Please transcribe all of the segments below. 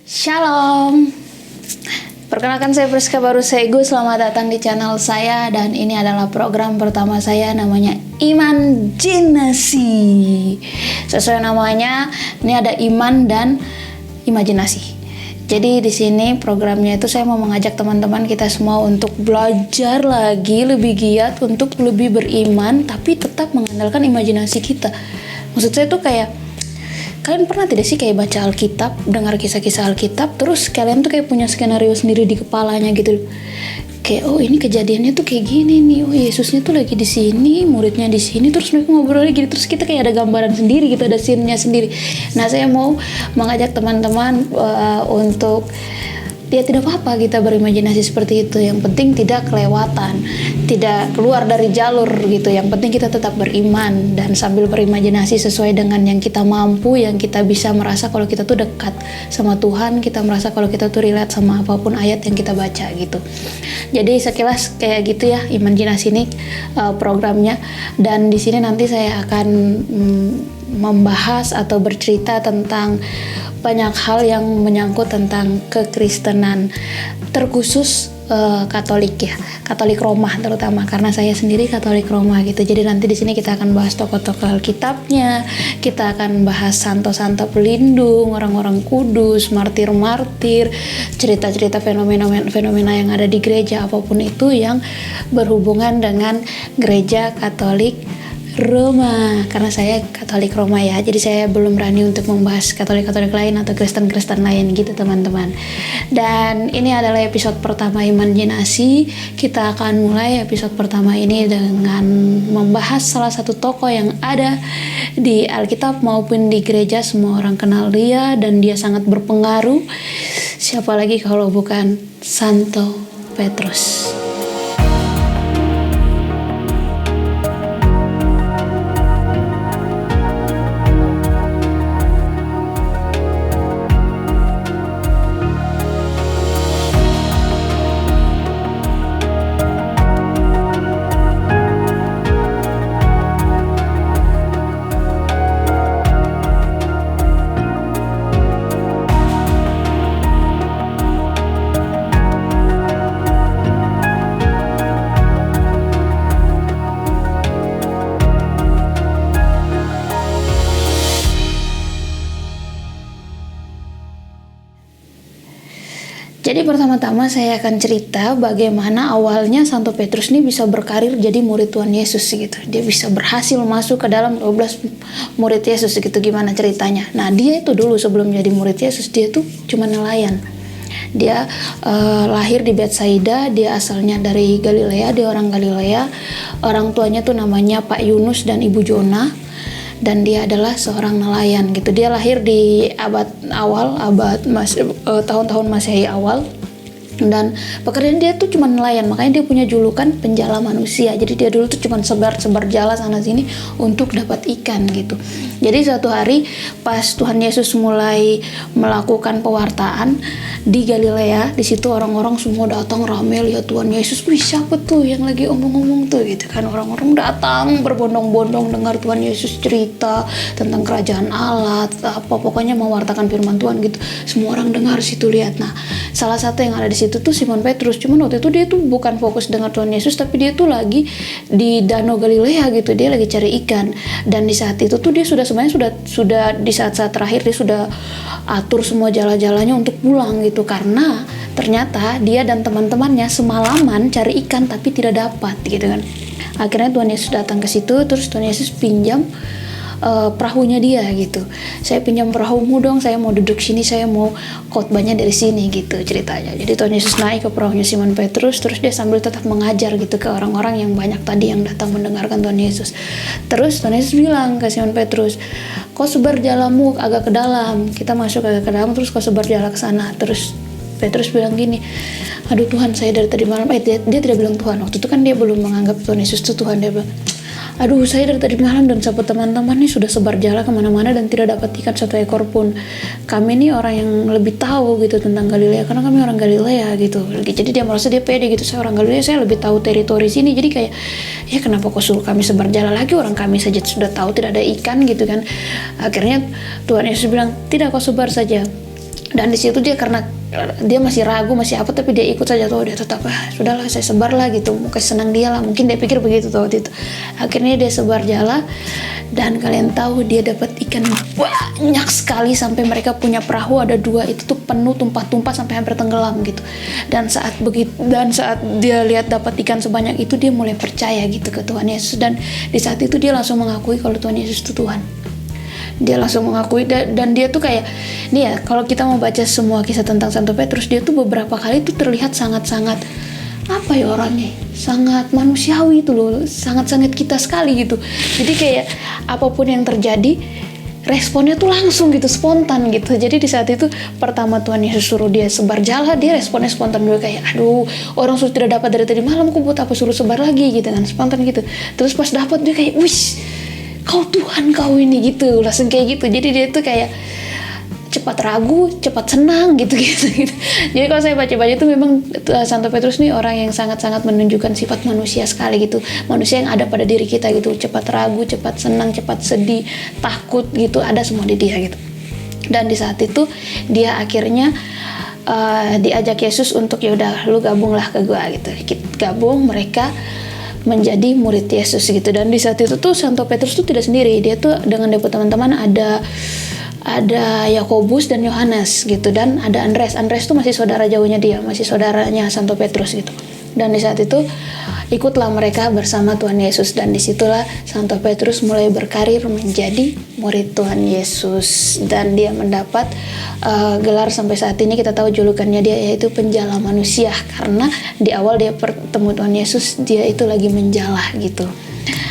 Shalom. Perkenalkan, saya Priska Barusegu. Selamat datang di channel saya. Dan ini adalah program pertama saya, namanya Imanjinasi. Sesuai namanya, ini ada iman dan imajinasi. Jadi di sini programnya itu saya mau mengajak teman-teman kita semua untuk belajar lagi, lebih giat untuk lebih beriman, tapi tetap mengandalkan imajinasi kita. Maksud saya tuh kayak, kalian pernah tidak sih kayak baca Alkitab, dengar kisah-kisah Alkitab, terus kalian tuh kayak punya skenario sendiri di kepalanya gitu. Kayak, oh ini kejadiannya tuh kayak gini nih, oh Yesusnya tuh lagi di sini, muridnya di sini, terus mereka ngobrolnya gitu, terus kita kayak ada gambaran sendiri gitu, ada scene-nya sendiri. Nah, saya mau mengajak teman-teman untuk ya tidak apa-apa kita berimajinasi seperti itu. Yang penting tidak kelewatan, tidak keluar dari jalur gitu. Yang penting kita tetap beriman dan sambil berimajinasi sesuai dengan yang kita mampu, yang kita bisa merasa kalau kita tuh dekat sama Tuhan, kita merasa kalau kita tuh relate sama apapun ayat yang kita baca gitu. Jadi sekilas kayak gitu ya imajinasi ini programnya. Dan di sini nanti saya akan membahas atau bercerita tentang banyak hal yang menyangkut tentang kekristenan, terkhusus Katolik ya, Katolik Roma terutama, karena saya sendiri Katolik Roma gitu. Jadi nanti di sini kita akan bahas tokoh-tokoh Alkitabnya, kita akan bahas santo-santo pelindung, orang-orang kudus, martir-martir, cerita-cerita fenomena yang ada di gereja, apapun itu yang berhubungan dengan gereja Katolik Roma, karena saya Katolik Roma ya, jadi saya belum berani untuk membahas Katolik-Katolik lain atau Kristen-Kristen lain gitu teman-teman. Dan ini adalah episode pertama Imanjinasi. Kita akan mulai episode pertama ini dengan membahas salah satu tokoh yang ada di Alkitab maupun di gereja. Semua orang kenal dia dan dia sangat berpengaruh. Siapa lagi kalau bukan Santo Petrus. Jadi pertama-tama saya akan cerita bagaimana awalnya Santo Petrus ini bisa berkarir jadi murid Tuhan Yesus gitu. Dia bisa berhasil masuk ke dalam 12 murid Yesus gitu, gimana ceritanya. Nah, dia itu dulu sebelum jadi murid Yesus, dia tuh cuma nelayan. Dia lahir di Betsaida, dia asalnya dari Galilea, dia orang Galilea. Orang tuanya tuh namanya Pak Yunus dan Ibu Jona. Dan dia adalah seorang nelayan gitu. Dia lahir di abad awal, tahun-tahun Masehi awal. Dan pekerjaan dia tuh cuma nelayan, makanya dia punya julukan penjala manusia. Jadi dia dulu tuh cuma sebar jala sana sini untuk dapat ikan gitu. Jadi suatu hari pas Tuhan Yesus mulai melakukan pewartaan di Galilea, di situ orang-orang semua datang rame lihat Tuhan Yesus. Wih, siapa tuh yang lagi omong-omong tuh gitu kan. Orang-orang datang berbondong-bondong dengar Tuhan Yesus cerita tentang kerajaan Allah, apa pokoknya mewartakan firman Tuhan gitu. Semua orang dengar situ, lihat. Nah, salah satu yang ada di situ tuh Simon Petrus. Cuman waktu itu dia tuh bukan fokus dengar Tuhan Yesus, tapi dia tuh lagi di Danau Galilea gitu. Dia lagi cari ikan. Dan di saat itu tuh dia sudah di saat-saat terakhir dia sudah atur semua jala-jalanya untuk pulang gitu, karena ternyata dia dan teman-temannya semalaman cari ikan tapi tidak dapat gitu kan. Akhirnya Tuhan Yesus datang ke situ, terus Tuhan Yesus pinjam perahunya dia gitu. Saya pinjam perahumu dong, saya mau duduk sini, saya mau khotbahnya dari sini gitu ceritanya. Jadi Tuhan Yesus naik ke perahunya Simon Petrus, terus dia sambil tetap mengajar gitu ke orang-orang yang banyak tadi yang datang mendengarkan Tuhan Yesus. Terus Tuhan Yesus bilang ke Simon Petrus, kau sebar jalamu agak ke dalam. Kita masuk agak ke dalam, terus kau sebar jala ke sana. Terus Petrus bilang gini, aduh Tuhan, saya dari tadi malam, dia tidak bilang Tuhan. Waktu itu kan dia belum menganggap Tuhan Yesus itu Tuhan. Dia bilang, aduh saya dari tadi malam dan sahabat teman-teman nih sudah sebar jala kemana-mana dan tidak dapat ikan satu ekor pun. Kami nih orang yang lebih tahu gitu tentang Galilea, karena kami orang Galilea gitu. Jadi dia merasa dia pede gitu, saya orang Galilea, saya lebih tahu teritori sini. Jadi kayak, ya kenapa kau suruh kami sebar jala lagi, orang kami saja sudah tahu tidak ada ikan gitu kan. Akhirnya Tuhan Yesus bilang, tidak, kau sebar saja. Dan di situ dia, karena dia masih ragu, masih apa, tapi dia ikut saja tuh. Dia tetap, sudahlah saya sebar lah gitu, mungkin senang dia lah, mungkin dia pikir begitu tuh waktu itu. Akhirnya dia sebar jala, dan kalian tahu dia dapat ikan banyak sekali sampai mereka punya perahu ada 2 itu tuh penuh, tumpah-tumpah sampai hampir tenggelam gitu. Dan saat dia lihat dapat ikan sebanyak itu, dia mulai percaya gitu ke Tuhan Yesus. Dan di saat itu dia langsung mengakui kalau Tuhan Yesus itu Tuhan. Dia langsung mengakui, dan dia tuh kayak nih ya, kalau kita mau baca semua kisah tentang Santo Petrus, dia tuh beberapa kali tuh terlihat sangat-sangat apa ya orangnya, sangat manusiawi itu loh, sangat-sangat kita sekali gitu. Jadi kayak apapun yang terjadi, responnya tuh langsung gitu, spontan gitu. Jadi di saat itu pertama Tuhan Yesus suruh dia sebar jala, dia responnya spontan dulu kayak, aduh orang sudah tidak dapat dari tadi malam, aku buat apa suruh sebar lagi gitu kan, spontan gitu. Terus pas dapat dia kayak, wis, kau Tuhan kau ini gitu, langsung kayak gitu. Jadi dia tuh kayak cepat ragu, cepat senang gitu. Jadi kalau saya baca-baca itu memang Santo Petrus nih orang yang sangat-sangat menunjukkan sifat manusia sekali gitu, manusia yang ada pada diri kita gitu, cepat ragu, cepat senang, cepat sedih, takut gitu, ada semua di dia gitu. Dan di saat itu dia akhirnya diajak Yesus untuk, ya udah lu gabunglah ke gua gitu. Gabung, mereka menjadi murid Yesus gitu. Dan di saat itu tuh Santo Petrus tuh tidak sendiri, dia tuh dengan teman-teman ada Yakobus dan Yohanes gitu, dan ada Andreas tuh masih saudara jauhnya dia, masih saudaranya Santo Petrus gitu. Dan di saat itu ikutlah mereka bersama Tuhan Yesus, dan disitulah Santo Petrus mulai berkarir menjadi murid Tuhan Yesus, dan dia mendapat gelar sampai saat ini kita tahu julukannya dia yaitu penjala manusia, karena di awal dia bertemu Tuhan Yesus dia itu lagi menjala gitu.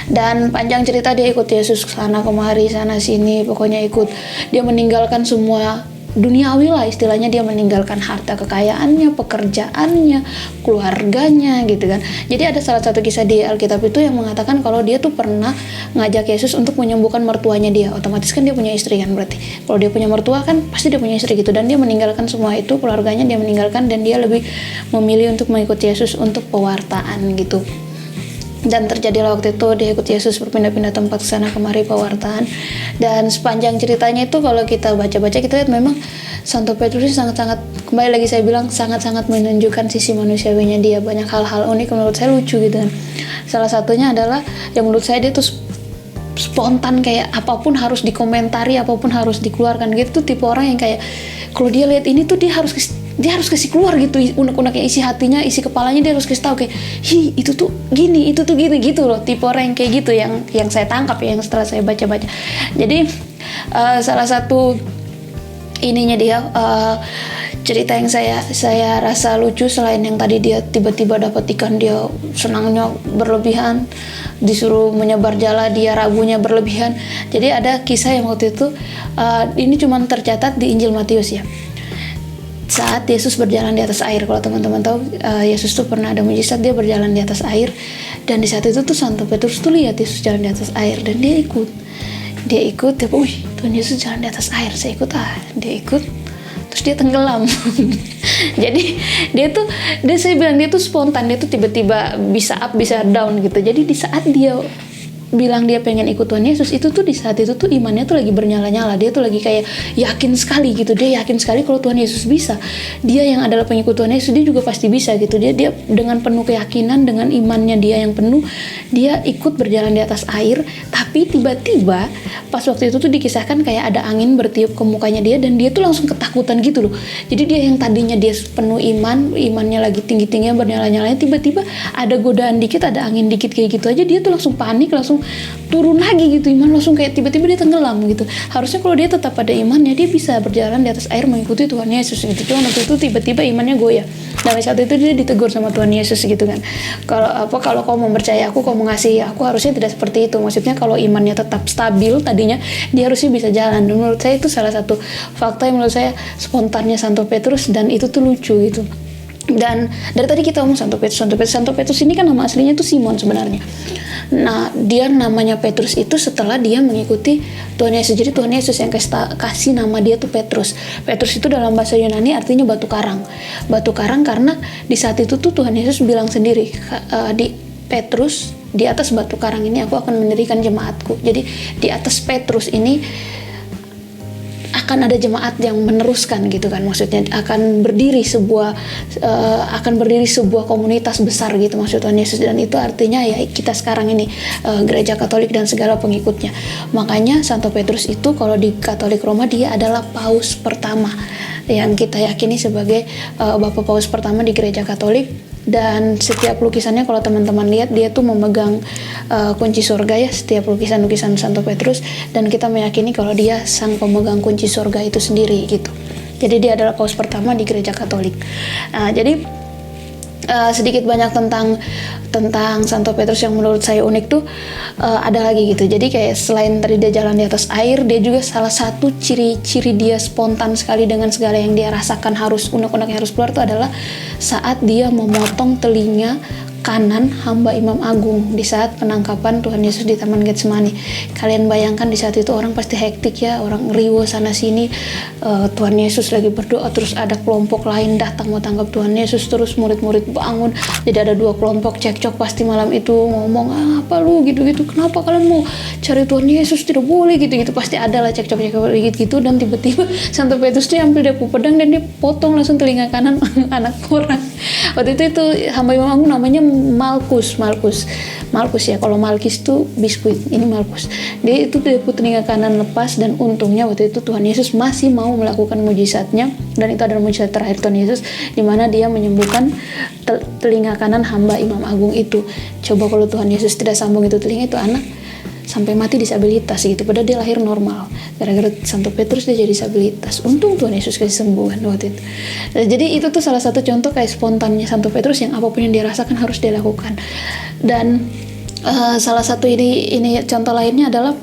Dan panjang cerita dia ikut Yesus sana kemari, sana sini, pokoknya ikut. Dia meninggalkan semua duniawi lah istilahnya, dia meninggalkan harta kekayaannya, pekerjaannya, keluarganya gitu kan. Jadi ada salah satu kisah di Alkitab itu yang mengatakan kalau dia tuh pernah ngajak Yesus untuk menyembuhkan mertuanya dia. Otomatis kan dia punya istri kan, berarti kalau dia punya mertua kan pasti dia punya istri gitu. Dan dia meninggalkan semua itu, keluarganya dia meninggalkan, dan dia lebih memilih untuk mengikuti Yesus untuk pewartaan gitu. Dan terjadilah waktu itu dia ikut Yesus berpindah-pindah tempat sana kemari pewartaan. Dan sepanjang ceritanya itu kalau kita baca-baca kita lihat memang Santo Petrus sangat-sangat, kembali lagi saya bilang, sangat-sangat menunjukkan sisi manusiawinya dia. Banyak hal-hal unik menurut saya, lucu gitu kan. Salah satunya adalah yang menurut saya dia tuh spontan, kayak apapun harus dikomentari, apapun harus dikeluarkan gitu. Tuh tipe orang yang kayak kalau dia lihat ini tuh dia harus kasih keluar gitu, unek-uneknya, isi hatinya, isi kepalanya, dia harus kasih tahu kayak, itu tuh gini, itu tuh gini gitu loh. Tipe orang yang kayak gitu yang saya tangkap ya, yang setelah saya baca-baca. Jadi salah satu ininya dia cerita yang saya rasa lucu, selain yang tadi dia tiba-tiba dapat ikan, dia senangnya berlebihan, disuruh menyebar jala, dia ragunya berlebihan. Jadi ada kisah yang waktu itu ini cuma tercatat di Injil Matius ya. Saat Yesus berjalan di atas air, kalau teman-teman tahu Yesus tuh pernah ada mujizat dia berjalan di atas air, dan di saat itu tuh Santo Petrus tuh lihat Yesus jalan di atas air, dan dia ikut, Tuhan Yesus jalan di atas air, saya ikut, dia ikut, terus dia tenggelam. Jadi saya bilang dia tuh spontan, dia tuh tiba-tiba bisa up bisa down gitu. Jadi di saat dia bilang dia pengen ikut Tuhan Yesus, itu tuh di saat itu tuh imannya tuh lagi bernyala-nyala, dia tuh lagi kayak yakin sekali gitu, dia yakin sekali kalau Tuhan Yesus bisa, dia yang adalah pengikut Tuhan Yesus, dia juga pasti bisa gitu. Dia dengan penuh keyakinan, dengan imannya dia yang penuh, dia ikut berjalan di atas air. Tapi tiba-tiba pas waktu itu tuh dikisahkan kayak ada angin bertiup ke mukanya dia, dan dia tuh langsung ketakutan gitu loh. Jadi dia yang tadinya dia penuh imannya lagi tinggi-tingginya bernyala-nyalanya, tiba-tiba ada godaan dikit, ada angin dikit kayak gitu aja, dia tuh langsung panik, langsung turun lagi gitu, iman langsung kayak tiba-tiba dia tenggelam gitu. Harusnya kalau dia tetap ada imannya, dia bisa berjalan di atas air mengikuti Tuhan Yesus gitu. Cuma waktu itu tiba-tiba imannya goyah. Dan saat itu dia ditegur sama Tuhan Yesus gitu kan. Kalau kau mau percaya aku, kau mau ngasih aku, harusnya tidak seperti itu. Maksudnya kalau imannya tetap stabil tadinya, dia harusnya bisa jalan. Dan menurut saya itu salah satu fakta yang menurut saya spontannya Santo Petrus, dan itu tuh lucu gitu. Dan dari tadi kita ngomong Santo Petrus ini kan nama aslinya tuh Simon sebenarnya. Nah, dia namanya Petrus itu setelah dia mengikuti Tuhan Yesus. Jadi Tuhan Yesus yang kasih nama dia tuh Petrus. Petrus itu dalam bahasa Yunani artinya batu karang. Batu karang karena di saat itu tuh Tuhan Yesus bilang sendiri, di Petrus, di atas batu karang ini aku akan mendirikan jemaatku. Jadi di atas Petrus ini akan ada jemaat yang meneruskan gitu kan, maksudnya akan berdiri sebuah komunitas besar gitu maksud Tuhan Yesus, dan itu artinya ya kita sekarang ini gereja Katolik dan segala pengikutnya. Makanya Santo Petrus itu kalau di Katolik Roma dia adalah paus pertama yang kita yakini sebagai Bapak Paus pertama di gereja Katolik. Dan setiap lukisannya kalau teman-teman lihat dia tuh memegang kunci surga ya, setiap lukisan-lukisan Santo Petrus, dan kita meyakini kalau dia sang pemegang kunci surga itu sendiri gitu. Jadi dia adalah paus pertama di gereja Katolik. Jadi sedikit banyak tentang Santo Petrus yang menurut saya unik tuh ada lagi gitu. Jadi kayak selain tadi dia jalan di atas air, dia juga salah satu ciri-ciri dia spontan sekali dengan segala yang dia rasakan, harus unek-unek yang harus keluar tuh adalah saat dia memotong telinga kanan hamba Imam Agung di saat penangkapan Tuhan Yesus di Taman Getsemani. Kalian bayangkan di saat itu orang pasti hektik ya, orang riuh sana sini. Tuhan Yesus lagi berdoa, terus ada kelompok lain datang mau tangkap Tuhan Yesus, terus murid-murid bangun. Jadi ada dua kelompok cekcok pasti malam itu, ngomong apa lu gitu-gitu, kenapa kalian mau cari Tuhan Yesus, tidak boleh gitu-gitu, pasti ada lah cekcok-cekcok gitu. Dan tiba-tiba Santo Petrus dia ambil dia pedang dan dia potong langsung telinga kanan anak orang. Waktu itu hamba Imam Agung namanya Malkus ya, kalau Malkis itu biskuit, ini Malkus. Dia itu telinga kanan lepas, dan untungnya waktu itu Tuhan Yesus masih mau melakukan mujizatnya, dan itu adalah mujizat terakhir Tuhan Yesus di mana dia menyembuhkan telinga kanan hamba Imam Agung itu. Coba kalau Tuhan Yesus tidak sambung itu telinga, itu anak sampai mati disabilitas gitu, padahal dia lahir normal. Gara-gara Santo Petrus dia jadi disabilitas. Untung Tuhan Yesus kasih sembuhan waktu itu. Jadi itu tuh salah satu contoh kayak spontannya Santo Petrus, yang apapun yang dia rasakan harus dia lakukan. Dan salah satu ini contoh lainnya adalah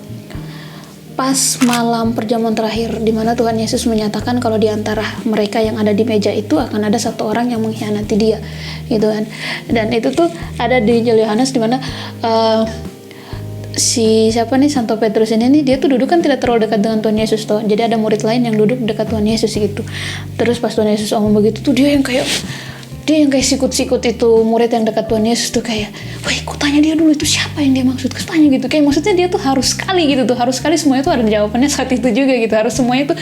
pas malam perjamuan terakhir, di mana Tuhan Yesus menyatakan kalau di antara mereka yang ada di meja itu akan ada satu orang yang mengkhianati dia, gitu kan. Dan itu tuh ada di Injil Yohanes, di mana Santo Petrus ini dia tuh duduk kan tidak terlalu dekat dengan Tuhan Yesus tuh. Jadi ada murid lain yang duduk dekat Tuhan Yesus gitu. Terus pas Tuhan Yesus ngomong begitu tuh, dia yang kayak sikut-sikut itu murid yang dekat Tuhan Yesus tuh kayak, wah kok tanya dia dulu itu siapa yang dia maksud, tanya gitu. Kayak maksudnya dia tuh harus sekali gitu tuh, harus sekali semuanya tuh ada jawabannya saat itu juga gitu. Harus semuanya tuh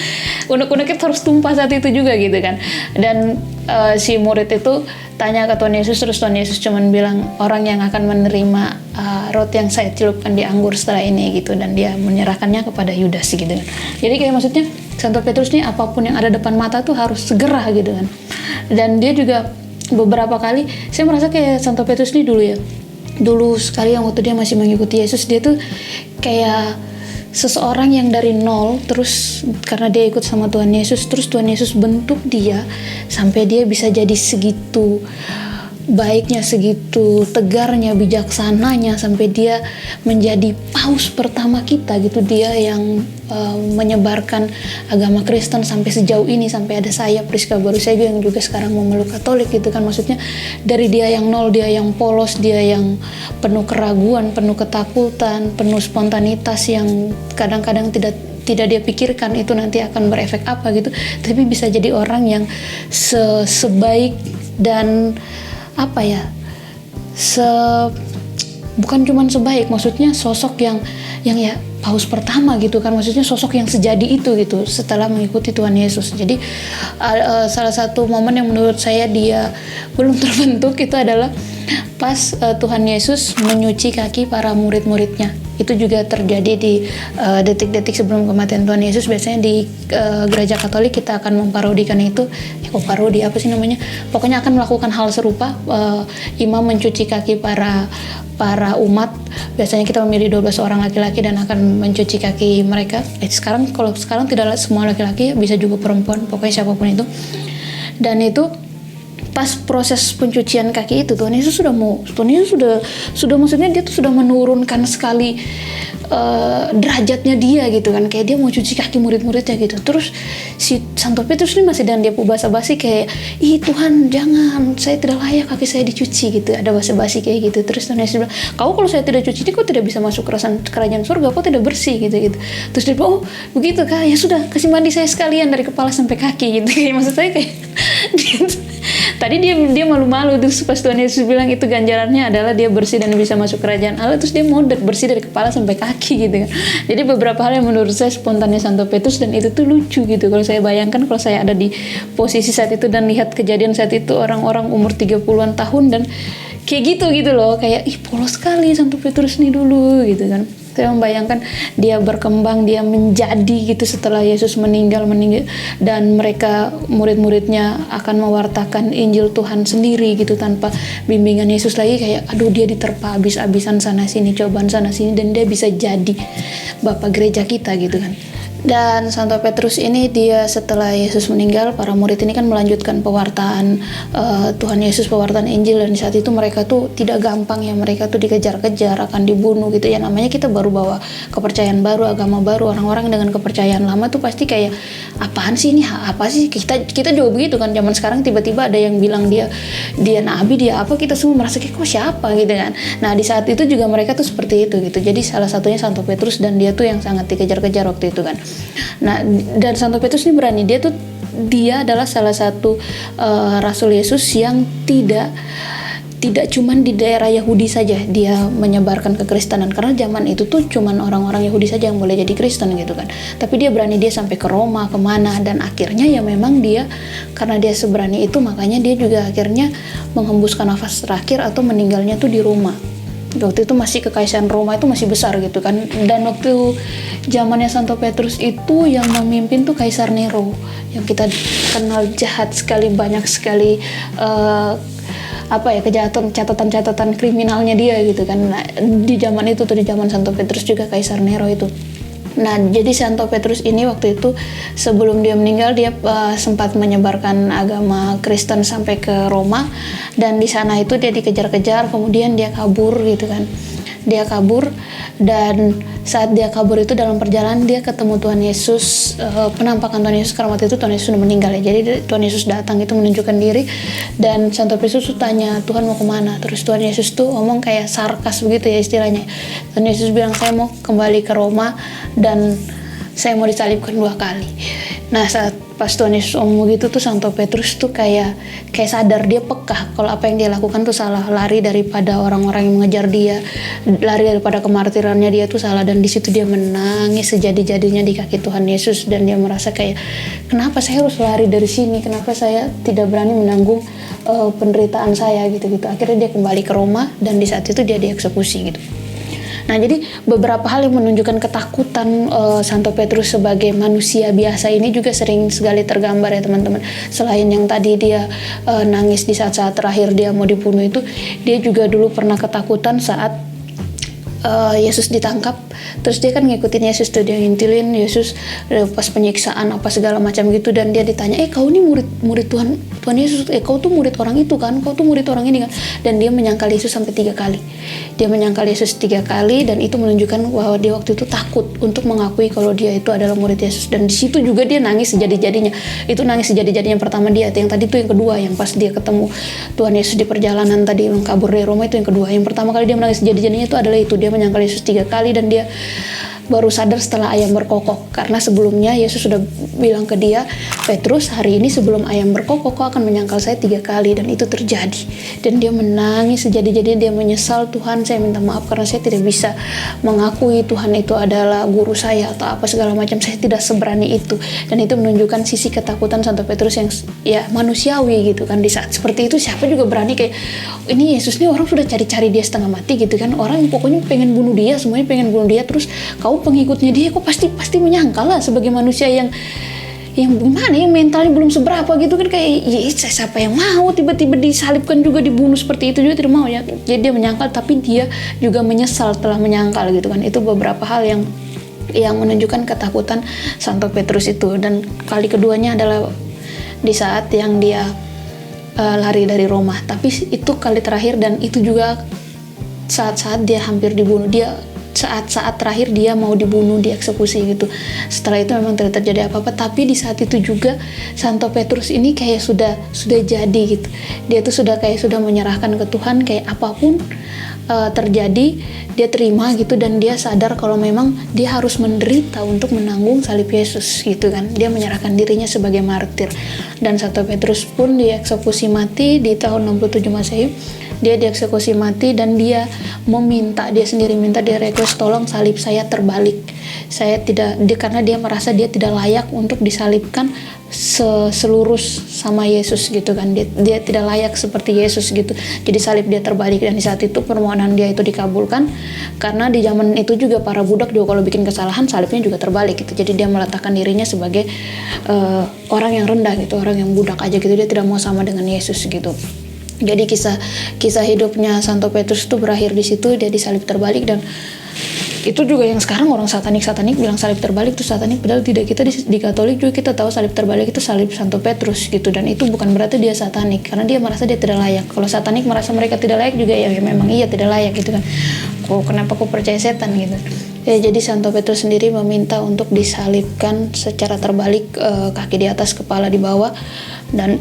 unek-unek itu harus tumpah saat itu juga gitu kan. Dan si murid itu tanya ke Tuhan Yesus, terus Tuhan Yesus cuman bilang orang yang akan menerima roti yang saya celupkan di anggur setelah ini gitu, dan dia menyerahkannya kepada Yudas gitu kan. Jadi kayak maksudnya Santo Petrus nih apapun yang ada depan mata tuh harus segera gitu kan. Dan dia juga beberapa kali saya merasa kayak Santo Petrus nih dulu sekali yang waktu dia masih mengikuti Yesus, dia tuh kayak seseorang yang dari nol, terus karena dia ikut sama Tuhan Yesus, terus Tuhan Yesus bentuk dia sampai dia bisa jadi segitu baiknya, segitu tegarnya, bijaksananya, sampai dia menjadi paus pertama kita gitu. Dia yang menyebarkan agama Kristen sampai sejauh ini, sampai ada saya Priska Barusego yang juga sekarang memeluk Katolik gitu kan. Maksudnya dari dia yang nol, dia yang polos, dia yang penuh keraguan, penuh ketakutan, penuh spontanitas yang kadang-kadang tidak dia pikirkan itu nanti akan berefek apa gitu, tapi bisa jadi orang yang sebaik dan apa ya, bukan cuman sebaik, maksudnya sosok yang ya paus pertama gitu kan, maksudnya sosok yang sejadi itu gitu setelah mengikuti Tuhan Yesus. Jadi salah satu momen yang menurut saya dia belum terbentuk itu adalah pas Tuhan Yesus menyuci kaki para murid-muridnya. Itu juga terjadi di detik-detik sebelum kematian Tuhan Yesus. Biasanya di gereja Katolik kita akan memparodikan itu, parodi apa sih namanya, pokoknya akan melakukan hal serupa. Imam mencuci kaki para umat. Biasanya kita memilih 12 orang laki-laki dan akan mencuci kaki mereka. Kalau sekarang tidak semua laki-laki, bisa juga perempuan, pokoknya siapapun itu. Dan itu pas proses pencucian kaki itu Tuhan Yesus sudah maksudnya dia tuh sudah menurunkan sekali derajatnya dia gitu kan, kayak dia mau cuci kaki murid-muridnya gitu. Terus si Santo Petrus ini masih dan dia basa-basi kayak, ih Tuhan jangan, saya tidak layak kaki saya dicuci gitu, ada basa-basi kayak gitu. Terus Tuhan Yesus bilang, kau kalau saya tidak cuci ini kau tidak bisa masuk kerajaan surga, kau tidak bersih gitu. Terus dia bilang, oh begitu kah, ya sudah kasih mandi saya sekalian dari kepala sampai kaki gitu. Kayak maksud saya kayak gitu. Tadi dia malu-malu, terus pas Tuhan Yesus bilang itu ganjarannya adalah dia bersih dan bisa masuk kerajaan Allah, terus dia mau bersih dari kepala sampai kaki kaki gitu kan. Jadi beberapa hal yang menurut saya spontannya Santo Petrus, dan itu tuh lucu gitu kalau saya bayangkan, kalau saya ada di posisi saat itu dan lihat kejadian saat itu, orang-orang umur 30-an tahun dan kayak gitu loh, kayak ih polos sekali Santo Petrus nih dulu gitu kan. Saya membayangkan dia berkembang, dia menjadi gitu setelah Yesus meninggal, dan mereka murid-muridnya akan mewartakan Injil Tuhan sendiri gitu tanpa bimbingan Yesus lagi, kayak aduh dia diterpa habis-habisan sana sini, cobaan sana sini, dan dia bisa jadi bapak gereja kita gitu kan. Dan Santo Petrus ini dia setelah Yesus meninggal, para murid ini kan melanjutkan pewartaan Tuhan Yesus, pewartaan Injil, dan di saat itu mereka tuh tidak gampang ya, mereka tuh dikejar-kejar, akan dibunuh gitu ya. Namanya kita baru bawa kepercayaan baru, agama baru, orang-orang dengan kepercayaan lama tuh pasti kayak apaan sih ini, apa sih, kita juga begitu kan. Zaman sekarang tiba-tiba ada yang bilang dia nabi, dia apa, kita semua merasa kayak kok siapa gitu kan. Nah di saat itu juga mereka tuh seperti itu gitu. Jadi salah satunya Santo Petrus, dan dia tuh yang sangat dikejar-kejar waktu itu kan. Nah, dan Santo Petrus ini berani, dia adalah salah satu Rasul Yesus yang tidak cuman di daerah Yahudi saja dia menyebarkan kekristenan, karena zaman itu tuh cuman orang-orang Yahudi saja yang boleh jadi Kristen gitu kan. Tapi dia berani, dia sampai ke Roma, kemana, dan akhirnya ya memang dia, karena dia seberani itu, makanya dia juga akhirnya menghembuskan nafas terakhir atau meninggalnya tuh di Roma. Waktu itu masih kekaisaran Roma itu masih besar gitu kan, dan waktu zamannya Santo Petrus itu yang memimpin tuh Kaisar Nero, yang kita kenal jahat sekali, banyak sekali catatan kriminalnya dia gitu kan. Nah, di zaman itu tuh, di zaman Santo Petrus juga Kaisar Nero itu. Nah, jadi Santo Petrus ini waktu itu sebelum dia meninggal, dia sempat menyebarkan agama Kristen sampai ke Roma, dan di sana itu dia dikejar-kejar, kemudian dia kabur gitu kan. Dia kabur, dan saat dia kabur itu dalam perjalanan dia ketemu Tuhan Yesus, penampakan Tuhan Yesus, karena waktu itu Tuhan Yesus sudah meninggal ya. Jadi Tuhan Yesus datang itu menunjukkan diri, dan Santo Petrus tuh tanya, Tuhan mau kemana? Terus Tuhan Yesus tuh ngomong kayak sarkas begitu ya istilahnya. Tuhan Yesus bilang, saya mau kembali ke Roma dan saya mau disalibkan 2 kali. Nah saat pas Tuhan Yesus ngomong gitu tuh, Santo Petrus tuh kayak sadar, dia peka kalau apa yang dia lakukan tuh salah, lari daripada orang-orang yang mengejar dia, lari daripada kemartirannya dia tuh salah, dan di situ dia menangis sejadi-jadinya di kaki Tuhan Yesus, dan dia merasa kayak kenapa saya harus lari dari sini, kenapa saya tidak berani menanggung penderitaan saya gitu-gitu. Akhirnya dia kembali ke Roma, dan di saat itu dia dieksekusi gitu. Nah, jadi beberapa hal yang menunjukkan ketakutan Santo Petrus sebagai manusia biasa ini juga sering sekali tergambar ya teman-teman. Selain yang tadi dia nangis di saat-saat terakhir dia mau dibunuh itu, dia juga dulu pernah ketakutan saat Yesus ditangkap. Terus dia kan ngikutin Yesus tuh, dia ngintilin Yesus pas penyiksaan apa segala macam gitu, dan dia ditanya, kau ini murid Tuhan Yesus, kau tuh murid orang itu kan, kau tuh murid orang ini kan. Dan dia menyangkal Yesus sampai 3 kali. Dia menyangkal Yesus 3 kali, dan itu menunjukkan bahwa dia waktu itu takut untuk mengakui kalau dia itu adalah murid Yesus. Dan di situ juga dia nangis sejadi-jadinya. Itu nangis sejadi-jadinya yang pertama dia, yang tadi tuh yang kedua, yang pas dia ketemu Tuhan Yesus di perjalanan tadi kabur dari Roma, itu yang kedua. Yang pertama kali dia menangis sejadi-jadinya itu adalah itu, dia menyangkal Yesus 3 kali, dan dia baru sadar setelah ayam berkokok, karena sebelumnya Yesus sudah bilang ke dia, Petrus, hari ini sebelum ayam berkokok kau akan menyangkal saya 3 kali, dan itu terjadi. Dan dia menangis sejadi-jadinya, dia menyesal, Tuhan saya minta maaf karena saya tidak bisa mengakui Tuhan itu adalah guru saya atau apa segala macam, saya tidak seberani itu. Dan itu menunjukkan sisi ketakutan Santo Petrus yang ya manusiawi gitu kan. Di saat seperti itu siapa juga berani kayak ini Yesus nih, orang sudah cari-cari dia setengah mati gitu kan, orang pokoknya pengen bunuh dia, semuanya pengen bunuh dia, terus kau pengikutnya dia kok pasti menyangkal lah sebagai manusia yang gimana ya, mentalnya belum seberapa gitu kan, kayak siapa yang mau tiba-tiba disalibkan juga, dibunuh seperti itu juga tidak mau ya. Jadi dia menyangkal, tapi dia juga menyesal telah menyangkal gitu kan. Itu beberapa hal yang menunjukkan ketakutan Santo Petrus itu. Dan kali keduanya adalah di saat yang dia lari dari Roma, tapi itu kali terakhir, dan itu juga saat-saat dia hampir dibunuh, dia saat-saat terakhir dia mau dibunuh, dieksekusi gitu. Setelah itu memang tidak terjadi apa-apa, tapi di saat itu juga Santo Petrus ini kayak sudah jadi gitu. Dia tuh sudah menyerahkan ke Tuhan, kayak apapun terjadi dia terima gitu, dan dia sadar kalau memang dia harus menderita untuk menanggung salib Yesus gitu kan. Dia menyerahkan dirinya sebagai martir. Dan Santo Petrus pun dieksekusi mati di tahun 67 Masehi. dia dieksekusi mati, dan dia sendiri minta, dia request, tolong salib saya terbalik, saya tidak, karena dia merasa dia tidak layak untuk disalibkan selurus sama Yesus gitu kan, dia tidak layak seperti Yesus gitu, jadi salib dia terbalik. Dan di saat itu permohonan dia itu dikabulkan, karena di zaman itu juga para budak juga kalau bikin kesalahan salibnya juga terbalik gitu. Jadi dia meletakkan dirinya sebagai orang yang rendah gitu, orang yang budak aja gitu, dia tidak mau sama dengan Yesus gitu. Jadi kisah hidupnya Santo Petrus itu berakhir di situ, dia disalib terbalik. Dan itu juga yang sekarang orang satanik bilang salib terbalik itu satanik, padahal tidak. Kita di Katolik juga kita tahu salib terbalik itu salib Santo Petrus gitu, dan itu bukan berarti dia satanik, karena dia merasa dia tidak layak. Kalau satanik merasa mereka tidak layak juga, ya memang iya tidak layak gitu kan. Kenapa kok percaya setan gitu. Ya, jadi Santo Petrus sendiri meminta untuk disalibkan secara terbalik, kaki di atas, kepala di bawah, dan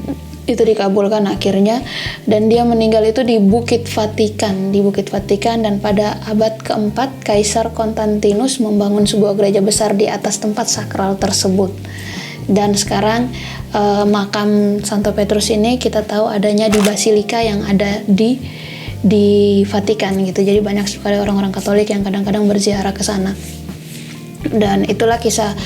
itu dikabulkan akhirnya. Dan dia meninggal itu di Bukit Vatikan, dan pada abad keempat Kaisar Konstantinus membangun sebuah gereja besar di atas tempat sakral tersebut. Dan sekarang makam Santo Petrus ini kita tahu adanya di Basilika yang ada di Vatikan gitu. Jadi banyak sekali orang-orang Katolik yang kadang-kadang berziarah ke sana. Dan itulah kisah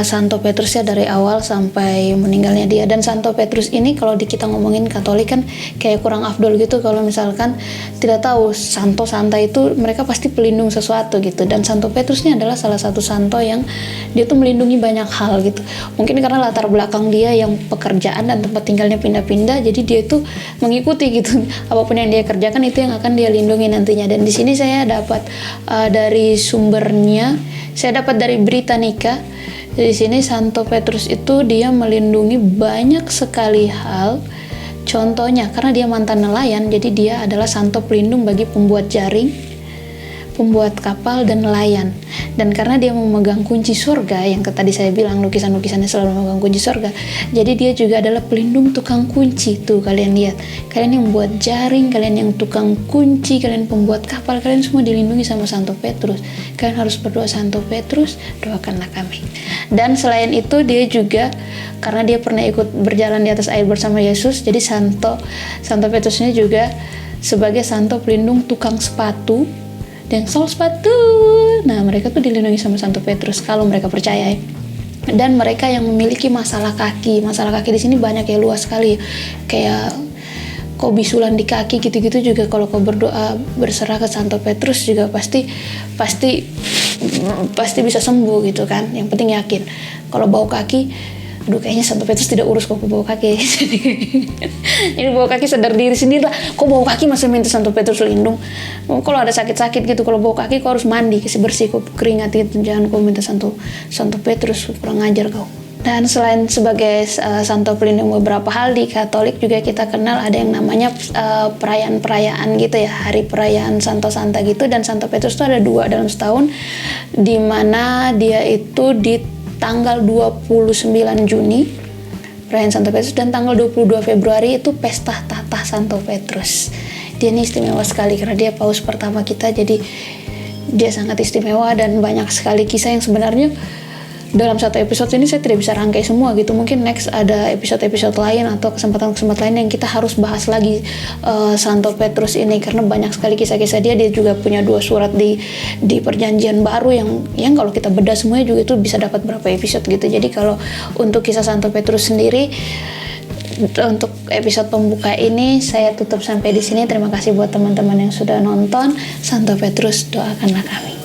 Santo Petrus ya, dari awal sampai meninggalnya dia. Dan Santo Petrus ini kalau kita ngomongin Katolik kan kayak kurang afdol gitu kalau misalkan tidak tahu santo-santa itu mereka pasti pelindung sesuatu gitu. Dan Santo Petrus ini adalah salah satu santo yang dia tuh melindungi banyak hal gitu. Mungkin karena latar belakang dia yang pekerjaan dan tempat tinggalnya pindah-pindah, jadi dia itu mengikuti gitu. Apapun yang dia kerjakan itu yang akan dia lindungi nantinya. Dan di sini saya dapat dari sumbernya, saya dapat dari Britannica. Di sini Santo Petrus itu dia melindungi banyak sekali hal. Contohnya karena dia mantan nelayan, jadi dia adalah santo pelindung bagi pembuat jaring, pembuat kapal, dan nelayan. Dan karena dia memegang kunci surga, yang tadi saya bilang lukisan-lukisannya selalu memegang kunci surga, jadi dia juga adalah pelindung tukang kunci. Tuh kalian lihat, kalian yang buat jaring, kalian yang tukang kunci, kalian pembuat kapal, kalian semua dilindungi sama Santo Petrus. Kalian harus berdoa, Santo Petrus doakanlah kami. Dan selain itu dia juga, karena dia pernah ikut berjalan di atas air bersama Yesus, jadi Santo Petrus ini juga sebagai santo pelindung tukang sepatu dan sol sepatu. Nah, mereka tuh dilindungi sama Santo Petrus kalau mereka percaya. Dan mereka yang memiliki masalah kaki di sini banyak ya, luas sekali. Kayak kau bisulan di kaki gitu-gitu juga, kalau kau berdoa berserah ke Santo Petrus juga pasti bisa sembuh gitu kan. Yang penting yakin. Kalau bau kaki, aduh kayaknya Santo Petrus tidak urus kok bau kaki. Ini bau kaki sadar diri sendiri lah. Kok bau kaki masih minta Santo Petrus lindung? Kalau ada sakit-sakit gitu, kalau bau kaki kau harus mandi, kasih bersih, kau keringat itu, jangan kau minta Santo Petrus, kurang ajar kau. Dan selain sebagai santo pelindung beberapa hal, di Katolik juga kita kenal ada yang namanya perayaan-perayaan gitu ya, hari perayaan santo-santa gitu. Dan Santo Petrus itu ada 2 dalam setahun, di mana dia itu di tanggal 29 Juni perayaan Santo Petrus, dan tanggal 22 Februari itu pesta tahta Santo Petrus. Dia ini istimewa sekali karena dia paus pertama kita, jadi dia sangat istimewa. Dan banyak sekali kisah yang sebenarnya dalam satu episode ini saya tidak bisa rangkai semua gitu. Mungkin next ada episode-episode lain atau kesempatan-kesempatan lain yang kita harus bahas lagi Santo Petrus ini, karena banyak sekali kisah-kisah dia. Dia juga punya 2 surat di Perjanjian Baru yang kalau kita bedah semuanya juga itu bisa dapat berapa episode gitu. Jadi kalau untuk kisah Santo Petrus sendiri, untuk episode pembuka ini saya tutup sampai di sini. Terima kasih buat teman-teman yang sudah nonton. Santo Petrus doakanlah kami.